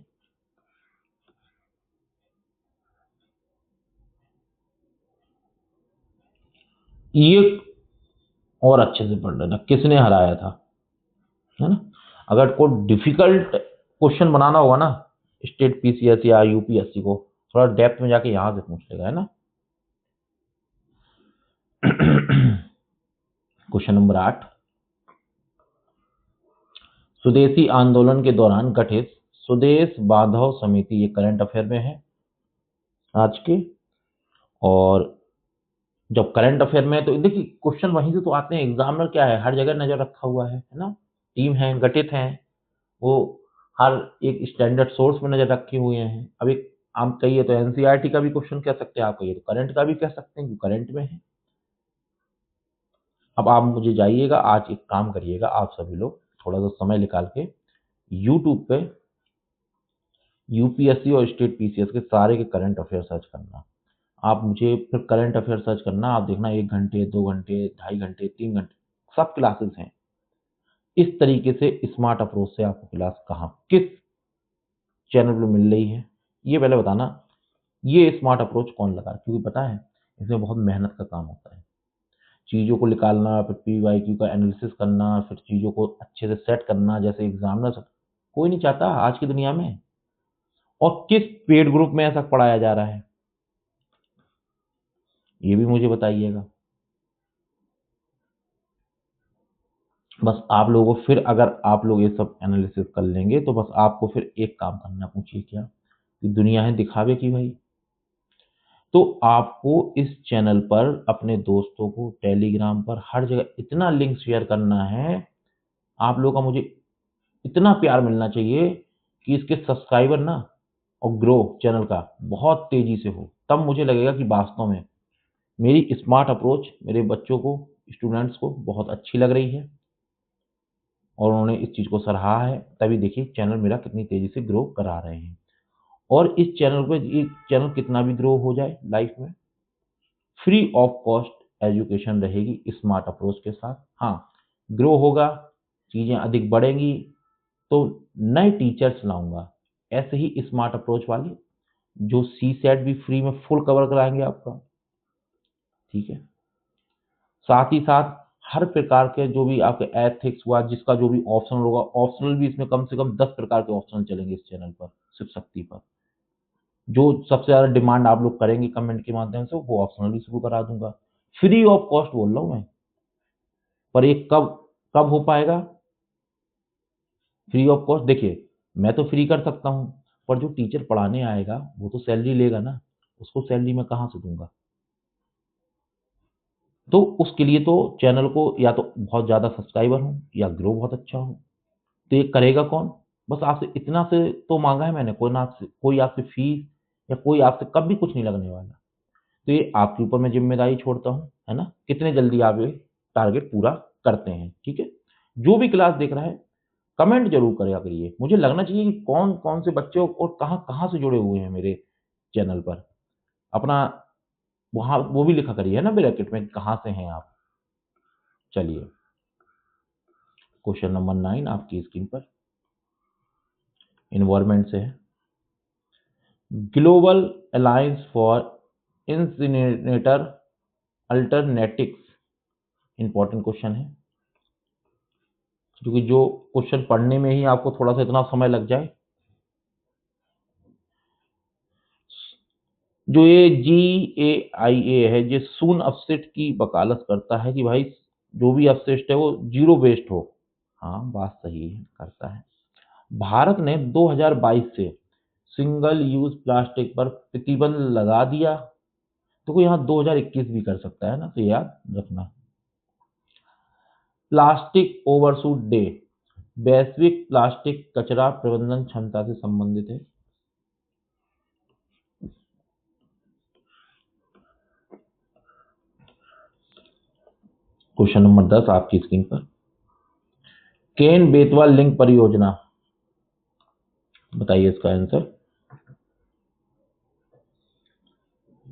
ये और अच्छे से पढ़ लेना किसने हराया था, है ना। अगर कोई डिफिकल्ट क्वेश्चन बनाना होगा ना स्टेट पीसीएस या यूपीएससी को, थोड़ा डेप्थ में जाके यहां से पूछ लेगा, है ना। क्वेश्चन नंबर 8, स्वदेशी आंदोलन के दौरान गठित स्वदेश बांधव समिति, ये करंट अफेयर में है आज के। और जब करंट अफेयर में है तो देखिए क्वेश्चन वहीं से तो आते हैं, एग्जामिनर क्या है हर जगह नजर रखा हुआ है ना। टीम है, गठित है, वो हर एक स्टैंडर्ड सोर्स में नजर रखे हुए हैं। अब एक आप कहिए तो एनसीईआरटी का भी क्वेश्चन कह सकते हैं, आप कहिए तो करंट का भी कह सकते हैं कि करंट में है। अब आप मुझे जाइएगा, आज एक काम करिएगा आप सभी लोग, थोड़ा सा समय निकाल के यूट्यूब पे यूपीएससी और स्टेट पीसीएस के सारे के करंट अफेयर सर्च करना। आप मुझे फिर करंट अफेयर सर्च करना, आप देखना 1 घंटे, 2 घंटे, 2.5 घंटे, 3 घंटे सब क्लासेस हैं। इस तरीके से स्मार्ट अप्रोच से आपको क्लास कहाँ किस चैनल पे मिल रही है, ये पहले बताना। ये स्मार्ट अप्रोच कौन लगा, क्योंकि पता है इसमें बहुत मेहनत का काम होता है। चीज़ों को निकालना, फिर पीवाईक्यू का एनालिसिस करना, फिर चीज़ों को अच्छे से सेट करना, जैसे एग्जामिनर कोई नहीं चाहता आज की दुनिया में। और किस पेड ग्रुप में ऐसा पढ़ाया जा रहा है, ये भी मुझे बताइएगा। बस आप लोगों को फिर अगर आप लोग ये सब एनालिसिस कर लेंगे तो बस आपको फिर एक काम करना, पूछिए क्या, कि दुनिया है दिखावे की भाई। तो आपको इस चैनल पर अपने दोस्तों को टेलीग्राम पर हर जगह इतना लिंक शेयर करना है, आप लोगों का मुझे इतना प्यार मिलना चाहिए कि इसके सब्सक्राइबर ना और ग्रो चैनल का बहुत तेजी से हो। तब मुझे लगेगा कि वास्तव में मेरी स्मार्ट अप्रोच मेरे बच्चों को, स्टूडेंट्स को बहुत अच्छी लग रही है और उन्होंने इस चीज़ को सराहा है। तभी देखिए चैनल मेरा कितनी तेजी से ग्रो करा रहे हैं। और इस चैनल पे, ये चैनल कितना भी ग्रो हो जाए लाइफ में, फ्री ऑफ कॉस्ट एजुकेशन रहेगी स्मार्ट अप्रोच के साथ। हाँ, ग्रो होगा, चीज़ें अधिक बढ़ेंगी तो नए टीचर्स लाऊंगा ऐसे ही स्मार्ट अप्रोच वाले, जो सी सेट भी फ्री में फुल कवर कराएंगे आपका। ठीक है, साथ ही साथ हर प्रकार के जो भी आपके एथिक्स हुआ, जिसका जो भी ऑप्शनल होगा, ऑप्शनल भी इसमें कम से कम 10 प्रकार के ऑप्शनल चलेंगे इस चैनल पर, सिर्फ शक्ति पर। जो सबसे ज़्यादा डिमांड आप लोग करेंगे कमेंट के माध्यम से, वो ऑप्शनल भी शुरू करा दूंगा। फ्री ऑफ कॉस्ट बोल रहा हूँ मैं, पर ये कब कब हो पाएगा फ्री ऑफ कॉस्ट? देखिए, मैं तो फ्री कर सकता हूँ, पर जो टीचर पढ़ाने आएगा वो तो सैलरी लेगा ना, उसको सैलरी मैं कहाँ से दूंगा? तो उसके लिए तो चैनल को या तो बहुत ज़्यादा सब्सक्राइबर हो या ग्रो बहुत अच्छा हो। तो ये करेगा कौन? बस आपसे इतना से तो मांगा है मैंने, कोई आपसे फीस या कोई आपसे कभी कुछ नहीं लगने वाला। तो ये आपके ऊपर मैं जिम्मेदारी छोड़ता हूँ, है ना, कितने जल्दी आप ये टारगेट पूरा करते हैं। ठीक है, जो भी क्लास देख रहा है कमेंट जरूर करिए, मुझे लगना चाहिए कि कौन कौन से बच्चे और कहाँ कहाँ से जुड़े हुए हैं मेरे चैनल पर। अपना वहाँ वो भी लिखा करिए ना ब्रैकेट में कहाँ से हैं आप। चलिए, क्वेश्चन नंबर 9 आपकी स्क्रीन पर इन्वायरमेंट से है। Global alliance for incinerator alternatives, important question है, क्योंकि जो क्वेश्चन पढ़ने में ही आपको थोड़ा सा इतना समय लग जाए। जो ये GAIA है, ये शून्य अपशिष्ट की वकालत करता है कि भाई जो भी अपशिष्ट है वो जीरो वेस्ट हो। हाँ, बात सही है, करता है। भारत ने 2022 से सिंगल यूज प्लास्टिक पर प्रतिबंध लगा दिया, तो कोई यहाँ 2021 भी कर सकता है ना, तो याद रखना। प्लास्टिक ओवरशूट डे वैश्विक प्लास्टिक कचरा प्रबंधन क्षमता से संबंधित है। क्वेश्चन नंबर 10 आपकी स्क्रीन पर, केन बेतवा लिंक परियोजना, बताइए इसका आंसर।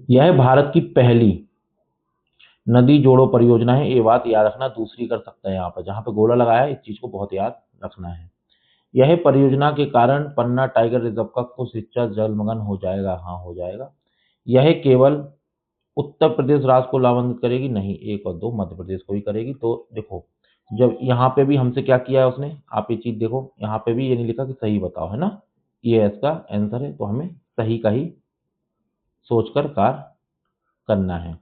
यह भारत की पहली नदी जोड़ो परियोजना है, ये बात याद रखना। दूसरी कर सकता है, यहाँ पर जहाँ पे गोला लगाया है इस चीज को बहुत याद रखना है। यह परियोजना के कारण पन्ना टाइगर रिजर्व का कुछ हिस्सा जलमग्न हो जाएगा। हाँ, हो जाएगा। यह केवल उत्तर प्रदेश राज्य को लाभान्वित करेगी नहीं, 1 और 2 मध्य प्रदेश को ही करेगी। तो देखो, जब यहाँ पे भी हमसे क्या किया है उसने, आप ये चीज देखो, यहाँ पे भी ये नहीं लिखा कि सही बताओ, है ना, ये इसका आंसर है, तो हमें सही का ही सोचकर कार्य करना है।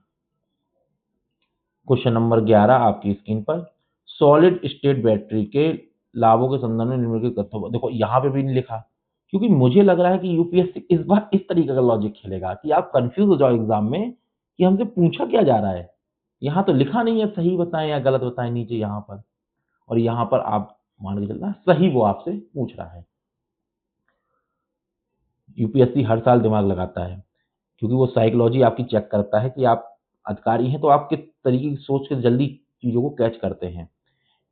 क्वेश्चन नंबर 11 आपकी स्क्रीन पर, सॉलिड स्टेट बैटरी के लाभों के संदर्भ में निम्नलिखित तथ्यों, देखो यहाँ पे भी नहीं लिखा, क्योंकि मुझे लग रहा है कि यूपीएससी इस बार इस तरीके का लॉजिक खेलेगा कि आप कंफ्यूज हो जाओ एग्जाम में कि हमसे पूछा क्या जा रहा है। यहाँ तो लिखा नहीं है सही बताएं या गलत बताएं नीचे यहाँ पर, और यहाँ पर आप मान के चलना सही वो आपसे पूछ रहा है। यूपीएससी हर साल दिमाग लगाता है, क्योंकि वो साइकोलॉजी आपकी चेक करता है कि आप अधिकारी हैं तो आप किस तरीके की सोच के जल्दी चीजों को कैच करते हैं।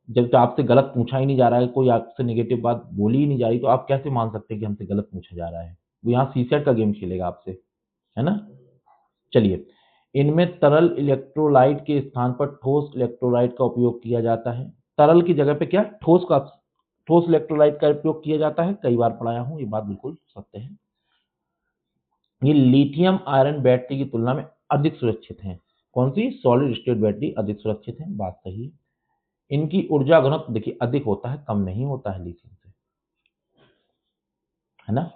जब तो आपसे गलत पूछा ही नहीं जा रहा है, कोई आपसे नेगेटिव बात बोली ही नहीं जा रही, तो आप कैसे मान सकते हैं कि हमसे गलत पूछा जा रहा है। वो यहाँ सीसेट का गेम खेलेगा आपसे, है ना। चलिए, इनमें तरल इलेक्ट्रोलाइट के स्थान पर ठोस इलेक्ट्रोलाइट का उपयोग किया जाता है। तरल की जगह पे क्या ठोस इलेक्ट्रोलाइट का उपयोग किया जाता है। कई बार पढ़ाया हूं, ये बात बिल्कुल सत्य है। ये लिथियम आयरन बैटरी की तुलना में अधिक सुरक्षित है। कौन सी? सॉलिड स्टेट बैटरी अधिक सुरक्षित है, बात सही है। इनकी ऊर्जा घनत्व देखिए अधिक होता है, कम नहीं होता है लिथियम से, है ना।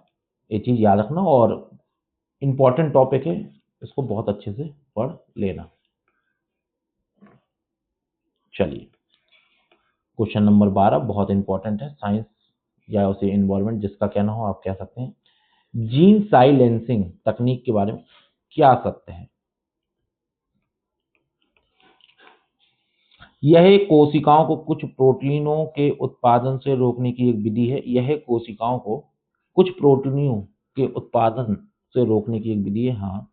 ये चीज याद रखना और इंपॉर्टेंट टॉपिक है, इसको बहुत अच्छे से पढ़ लेना। चलिए, क्वेश्चन नंबर 12 बहुत इंपॉर्टेंट है, साइंस या उसे इन्वायरमेंट जिसका कहना हो आप कह सकते हैं। जीन साइलेंसिंग तकनीक के बारे में क्या सत्य है? यह कोशिकाओं को कुछ प्रोटीनों के उत्पादन से रोकने की एक विधि है। यह कोशिकाओं को कुछ प्रोटीनों के उत्पादन से रोकने की एक विधि है। हाँ,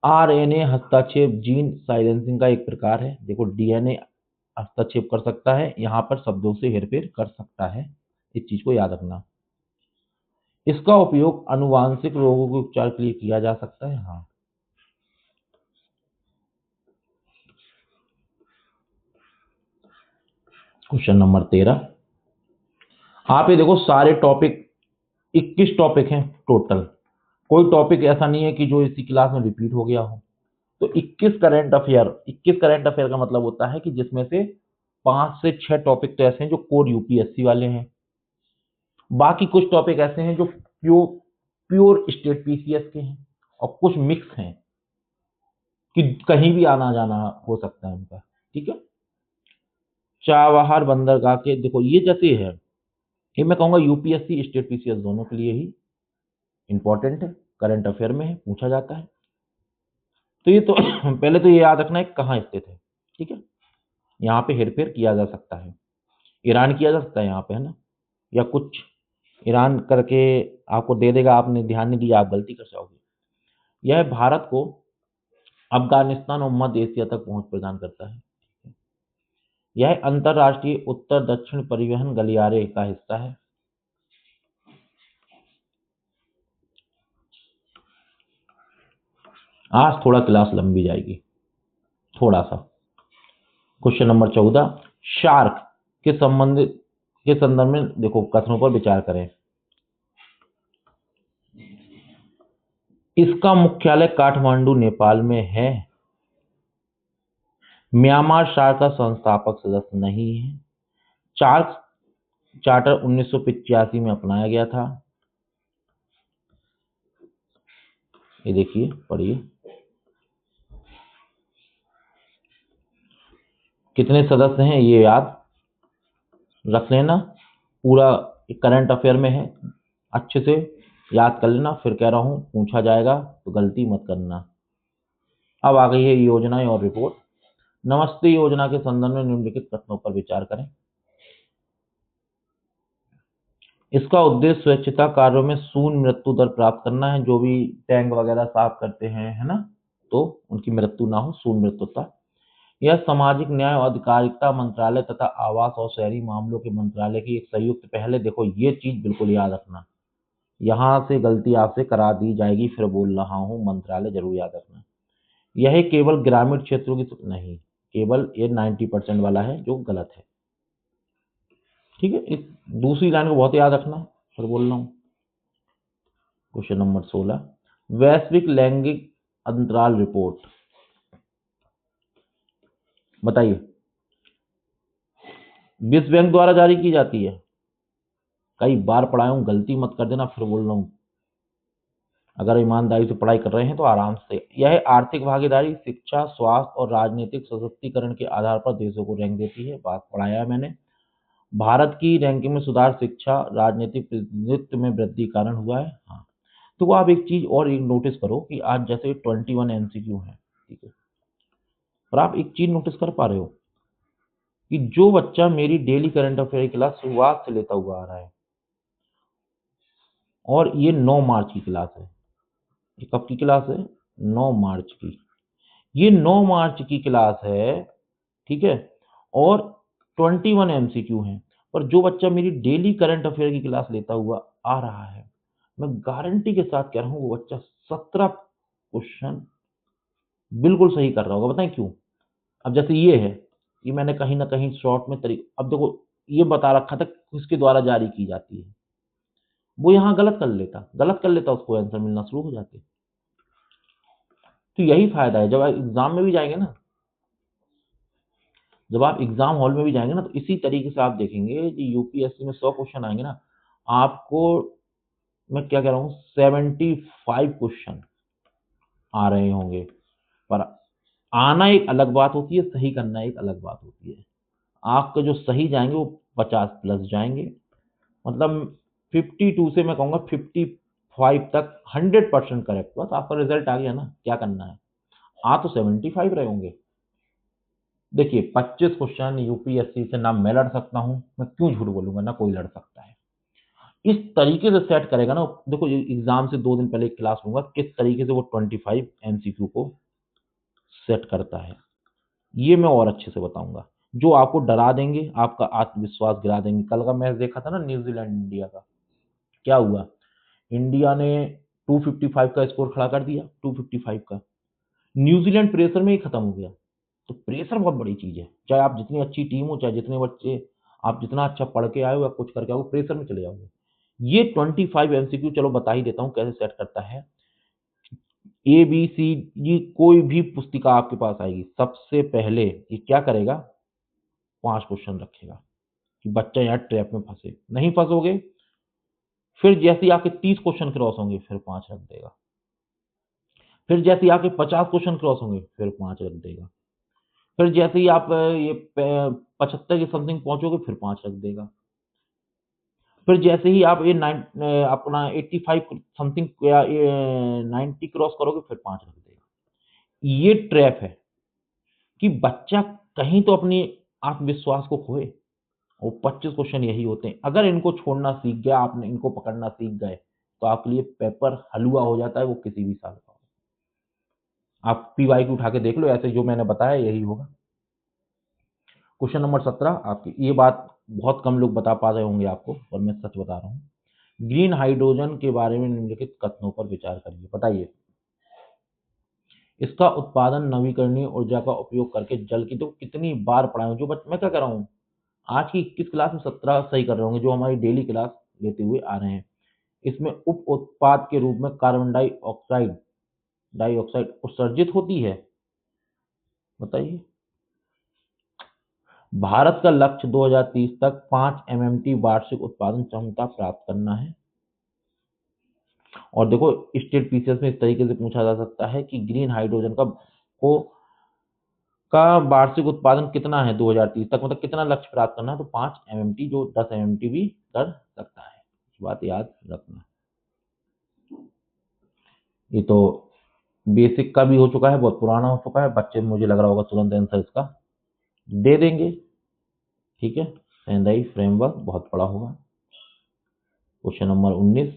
आरएनए हस्तक्षेप जीन साइलेंसिंग का एक प्रकार है। देखो, डीएनए हस्तक्षेप कर सकता है, यहाँ पर शब्दों से हेरफेर कर सकता है, इस चीज को याद रखना। इसका उपयोग आनुवांशिक रोगों के उपचार के लिए किया जा सकता है। हाँ, क्वेश्चन नंबर 13, आप ये देखो सारे टॉपिक 21 टॉपिक हैं टोटल, कोई टॉपिक ऐसा नहीं है कि जो इसी क्लास में रिपीट हो गया हो। तो 21 करंट अफेयर का मतलब होता है कि जिसमें से 5 से 6 टॉपिक तो ऐसे हैं जो कोर यूपीएससी वाले हैं, बाकी कुछ टॉपिक ऐसे हैं जो प्योर स्टेट पीसीएस के हैं, और कुछ मिक्स हैं कि कहीं भी आना जाना हो सकता है उनका। ठीक है, चाबहार बंदरगाह के देखो ये जैसे है, ये मैं कहूंगा यूपीएससी स्टेट पीसीएस दोनों के लिए ही इंपॉर्टेंट है, करंट अफेयर में है, पूछा जाता है। तो ये तो पहले तो ये याद रखना है कहाँ स्थित है। ठीक है, यहाँ पे हेरफेर किया जा सकता है, ईरान किया जा सकता है यहाँ पे, है ना, या कुछ ईरान करके आपको दे देगा, आपने ध्यान नहीं दिया, आप गलती कर जाओगे। यह भारत को अफगानिस्तान और मध्य एशिया तक पहुंच प्रदान करता है। यह अंतरराष्ट्रीय उत्तर दक्षिण परिवहन गलियारे का हिस्सा है। आज थोड़ा क्लास लंबी जाएगी, थोड़ा सा। क्वेश्चन नंबर 14, शार्क के संदर्भ में देखो कथनों पर विचार करें। इसका मुख्यालय काठमांडू नेपाल में है। म्यांमार शार्क का संस्थापक सदस्य नहीं है। शार्क चार्टर 1985 में अपनाया गया था। ये देखिए, पढ़िए, कितने सदस्य हैं ये याद रख लेना, पूरा करंट अफेयर में है, अच्छे से याद कर लेना, फिर कह रहा हूं पूछा जाएगा तो गलती मत करना। अब आ गई है योजनाएं और रिपोर्ट। नमस्ते योजना के संदर्भ में निम्नलिखित कथनों पर विचार करें। इसका उद्देश्य स्वच्छता कार्यों में शून्य मृत्यु दर प्राप्त करना है। जो भी टैंक वगैरह साफ करते हैं, है ना, तो उनकी मृत्यु ना हो, शून्य मृत्युता। यह सामाजिक न्याय और अधिकारिता मंत्रालय तथा आवास और शहरी मामलों के मंत्रालय की एक संयुक्त पहल है। देखो ये चीज बिल्कुल याद रखना, यहाँ से गलती आपसे करा दी जाएगी, फिर बोल रहा हूँ, मंत्रालय जरूर याद रखना। यह केवल ग्रामीण क्षेत्रों की नहीं, केवल ये 90% वाला है जो गलत है। ठीक है, इस दूसरी लाइन को बहुत याद रखना, फिर बोल रहा हूँ। क्वेश्चन नंबर 16, वैश्विक लैंगिक अंतराल रिपोर्ट बताइए, विश्व बैंक द्वारा जारी की जाती है। कई बार पढ़ाया हूं, गलती मत कर देना, फिर बोल रहा हूं। अगर ईमानदारी से पढ़ाई कर रहे हैं तो आराम से। यह आर्थिक भागीदारी, शिक्षा, स्वास्थ्य और राजनीतिक सशक्तिकरण के आधार पर देशों को रैंक देती है, बात पढ़ाया है मैंने। भारत की रैंकिंग में सुधार शिक्षा राजनीतिक प्रतिनिधित्व में वृद्धि कारण हुआ है। हाँ, तो आप एक चीज और एक नोटिस करो कि आज जैसे 21 एमसीक्यू है, ठीक है, और आप एक चीज नोटिस कर पा रहे हो कि जो बच्चा मेरी डेली करंट अफेयर की क्लास शुरुआत से लेता हुआ आ रहा है, और ये 9 मार्च की क्लास है, ये कब की क्लास है? 9 मार्च की। ये 9 मार्च की क्लास है, ठीक है, और 21 एमसीक्यू हैं। पर जो बच्चा मेरी डेली करंट अफेयर की क्लास लेता हुआ आ रहा है, मैं गारंटी के साथ कह रहा हूँ वो बच्चा 17 क्वेश्चन बिल्कुल सही कर रहा होगा। बताएं क्यों? अब जैसे ये है, ये मैंने कहीं ना कहीं शॉर्ट में अब देखो, ये बता रखा था किसके द्वारा जारी की जाती है, वो यहाँ गलत कर लेता उसको आंसर मिलना शुरू हो जाते। तो यही फायदा है, जब आप एग्जाम में भी जाएंगे ना, जब आप एग्जाम हॉल में भी जाएंगे ना, तो इसी तरीके से आप देखेंगे कि यूपीएससी में 100 क्वेश्चन आएंगे ना, आपको मैं क्या कह रहा हूँ 75 क्वेश्चन आ रहे होंगे। पर आना एक अलग बात होती है, सही करना एक अलग बात होती है। आपके जो सही जाएंगे वो 50 प्लस जाएंगे, मतलब 52 से मैं कहूँगा 55 तक 100% करेक्ट। बस आपका रिजल्ट आ गया ना, क्या करना है, आ तो 75 रहे होंगे। देखिए 25 क्वेश्चन यूपीएससी से ना मैं लड़ सकता हूँ, मैं क्यों झूठ बोलूंगा, ना कोई लड़ सकता है। इस तरीके से सेट करेगा ना, देखो एग्जाम से 2 दिन पहले एक क्लास लूंगा किस तरीके से वो 25 एमसीक्यू को सेट करता है, ये मैं और अच्छे से बताऊंगा, जो आपको डरा देंगे, आपका आत्मविश्वास गिरा देंगे। कल का मैच देखा था ना न्यूजीलैंड इंडिया का, क्या हुआ, इंडिया ने 255 का स्कोर खड़ा कर दिया, 255 का, न्यूजीलैंड प्रेशर में ही खत्म हो गया। तो प्रेशर बहुत बड़ी चीज है, चाहे आप जितनी अच्छी टीम हो, चाहे जितने बच्चे आप जितना अच्छा पढ़ के आए हो या कुछ करके आओ, प्रेशर में चले जाओगे। ये 25 एमसीक्यू चलो बता ही देता हूँ कैसे सेट करता है। ए बी सी जी कोई भी पुस्तिका आपके पास आएगी, सबसे पहले ये क्या करेगा, 5 क्वेश्चन रखेगा कि बच्चा यहाँ ट्रैप में फंसे, नहीं फंसोगे। फिर जैसे ही आपके 30 क्वेश्चन क्रॉस होंगे फिर 5 रख देगा। फिर जैसे ही आपके 50 क्वेश्चन क्रॉस होंगे फिर 5 रख देगा। फिर जैसे ही आप ये 75 के समथिंग पहुंचोगे फिर 5 रख देगा। फिर जैसे ही आप ये अपना 85 समथिंग या 90 क्रॉस करोगे फिर 5 रख देगा। ये ट्रैप है कि बच्चा कहीं तो अपनी आत्मविश्वास को खोए। और 25 क्वेश्चन यही होते हैं, अगर इनको छोड़ना सीख गया आपने, इनको पकड़ना सीख गए, तो आपके लिए पेपर हलवा हो जाता है, वो किसी भी साल का हो। आप पीवाई की उठा के देख लो, ऐसे जो मैंने बताया यही होगा। क्वेश्चन नंबर 17 आपकी, ये बात बहुत कम लोग बता पा रहे होंगे आपको, और मैं सच बता रहा हूँ। ग्रीन हाइड्रोजन के बारे में निम्नलिखित कथनों पर विचार करिए। बताइए, इसका उत्पादन नवीकरणीय ऊर्जा का उपयोग करके जल की, तो कितनी बार पढ़ा हूं, मैं क्या कर रहा हूँ, आज की 21 क्लास में 17 सही कर रहे होंगे जो हमारी डेली क्लास लेते हुए आ रहे हैं। इसमें उप उत्पाद के रूप में कार्बन डाइऑक्साइड उत्सर्जित होती है। बताइए, भारत का लक्ष्य 2030 तक 5 एमएमटी वार्षिक उत्पादन क्षमता प्राप्त करना है। और देखो स्टेट पीसीएस में इस तरीके से पूछा जा सकता है कि ग्रीन हाइड्रोजन का वार्षिक उत्पादन कितना है 2030 तक, मतलब कितना लक्ष्य प्राप्त करना है, तो 5 एमएमटी, जो 10 एमएमटी भी कर सकता है। बात याद रखना। ये तो बेसिक का भी हो चुका है, बहुत पुराना हो चुका है, बच्चे मुझे लग रहा होगा तुरंत आंसर इसका दे देंगे। ठीक है, सेंदाई फ्रेमवर्क बहुत बड़ा होगा। क्वेश्चन नंबर 19,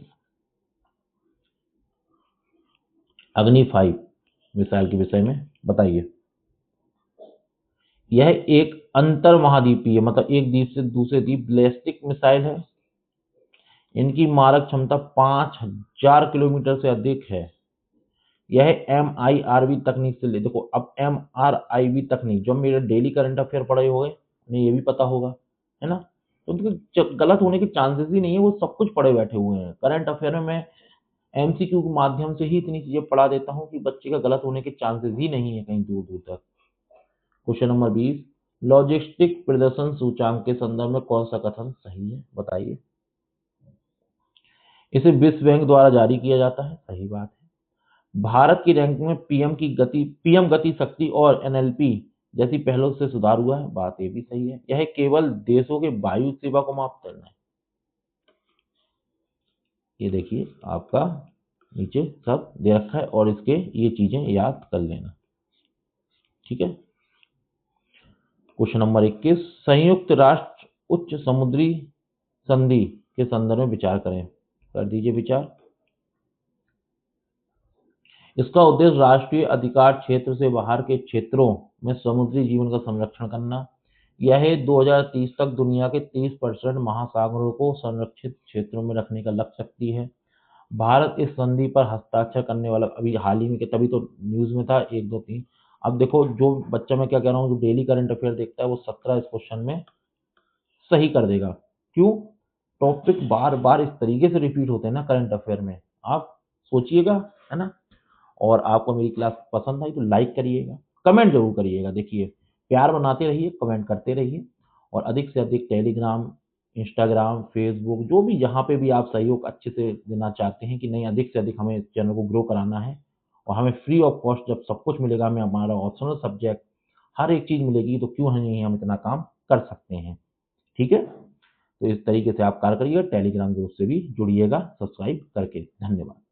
अग्नि 5 मिसाइल के विषय में बताइए। यह एक अंतर महाद्वीपीय, मतलब एक द्वीप से दूसरे द्वीप बैलिस्टिक मिसाइल है। इनकी मारक क्षमता 5000 किलोमीटर से अधिक है। यह MIRV तकनीक से ले, देखो अब MRIV तकनीक, जो मेरे डेली करंट अफेयर पढ़े हुए उन्हें ये भी पता होगा, है ना, तो उनके गलत होने के चांसेस ही नहीं है, वो सब कुछ पढ़े बैठे हुए हैं। करंट अफेयर में मैं एमसीक्यू के माध्यम से ही इतनी चीजें पढ़ा देता हूँ कि बच्चे का गलत होने के चांसेस ही नहीं है कहीं दूर दूर तक। क्वेश्चन नंबर 20, लॉजिस्टिक प्रदर्शन सूचांक के संदर्भ में कौन सा कथन सही है, बताइए। इसे विश्व बैंक द्वारा जारी किया जाता है, सही बात है। भारत की रैंकिंग में पीएम गति शक्ति और एनएलपी जैसी पहलों से सुधार हुआ है, बात ये भी सही है। यह केवल देशों के वायु सेवा को माप करना है। ये देखिए आपका नीचे सब दे रखा है, और इसके ये चीजें याद कर लेना। ठीक है, क्वेश्चन नंबर 21, संयुक्त राष्ट्र उच्च समुद्री संधि के संदर्भ में विचार करें। कर दीजिए विचार। इसका उद्देश्य राष्ट्रीय अधिकार क्षेत्र से बाहर के क्षेत्रों में समुद्री जीवन का संरक्षण करना, यह 2030 तक दुनिया के 30% महासागरों को संरक्षित क्षेत्रों में रखने का लक्ष्य रखती है। भारत इस संधि पर हस्ताक्षर करने वाला अभी हाल ही में, तभी तो न्यूज़ में था 1, 2, 3। अब देखो जो बच्चा, मैं क्या कह रहा हूँ, जो डेली करंट अफेयर देखता है वो 17 इस क्वेश्चन में सही कर देगा। क्यों? टॉपिक बार बार इस तरीके से रिपीट होते हैं ना करंट अफेयर में, आप सोचिएगा, है ना। और आपको मेरी क्लास पसंद आई तो लाइक करिएगा, कमेंट जरूर करिएगा। देखिए, प्यार बनाते रहिए, कमेंट करते रहिए, और अधिक से अधिक टेलीग्राम, इंस्टाग्राम, फेसबुक, जो भी जहाँ पे भी आप सहयोग अच्छे से देना चाहते हैं कि नहीं, अधिक से अधिक हमें चैनल को ग्रो कराना है, और हमें फ्री ऑफ कॉस्ट जब सब कुछ मिलेगा, हमें हमारा ऑप्शनल सब्जेक्ट हर एक चीज़ मिलेगी, तो क्यों नहीं हम इतना काम कर सकते हैं। ठीक है, तो इस तरीके से आप कार्य करिएगा। टेलीग्राम ग्रुप से भी जुड़िएगा सब्सक्राइब करके। धन्यवाद।